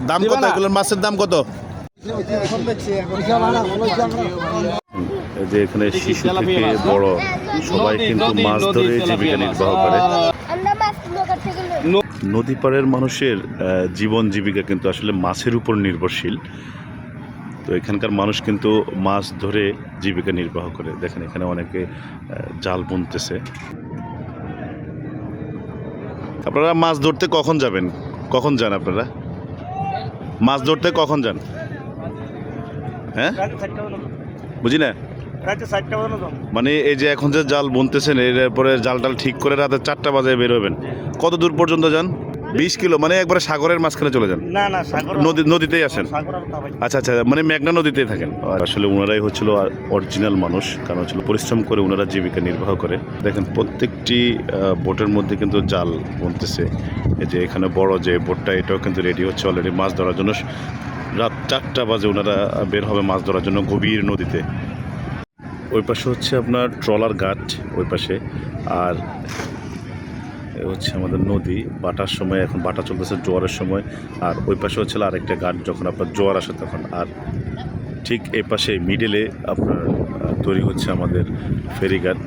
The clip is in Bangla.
দাম কত এগুলোর মাছের দাম কত? যে এখানে শিশু থেকে বড় সবাই কিন্তু মাছ ধরে জীবিকা নির্বাহ করে। নদী পাড়ের মানুষের জীবন জীবিকা কিন্তু আসলে মাছের উপর নির্ভরশীল। তো এখানকার মানুষ কিন্তু মাছ ধরে জীবিকা নির্বাহ করে। দেখেন এখানে অনেকে জাল বুনতেছে। আপনারা মাছ ধরতে কখন যাবেন? কখন যান আপনারা মাছ ধরতে? কখন যান? হ্যাঁ, বুঝি না। মানে এই যে এখন যে জাল বুনতেছেন এরপরে জাল টাল ঠিক করে রাতে 4টা বাজে বের হবেন। কত দূর পর্যন্ত যান? 20 কিলো, মানে একবারে সাগরের মাঝখানে চলে যান? না না, নদীতেই আসেন? আচ্ছা আচ্ছা, মানে মেঘনা নদীতেই থাকেন। আসলে ওনারাই হচ্ছিল অরিজিনাল মানুষ, কারণ হচ্ছিল পরিশ্রম করে ওনারা জীবিকা নির্বাহ করে। দেখেন প্রত্যেকটি বোটের মধ্যে কিন্তু জাল বুনতেছে। এই যে এখানে বড় যে বোটটা এটাও কিন্তু রেডি হচ্ছে অলরেডি মাছ ধরার জন্য। রাত 4টা বাজে ওনারা বের হবে মাছ ধরার জন্য গভীর নদীতে। ওই পাশে হচ্ছে আপনার ট্রলার ঘাট ওই পাশে, আর হচ্ছে আমাদের নদী বাটার সময়, এখন বাটা চলতেছে জোয়ারের সময়। আর ওই পাশে হচ্ছে আরেকটা ঘাট যখন আপনার জোয়ার আসে তখন। আর ঠিক এই পাশে মিডলে আপনার তৈরি হচ্ছে আমাদের ফেরিঘাট।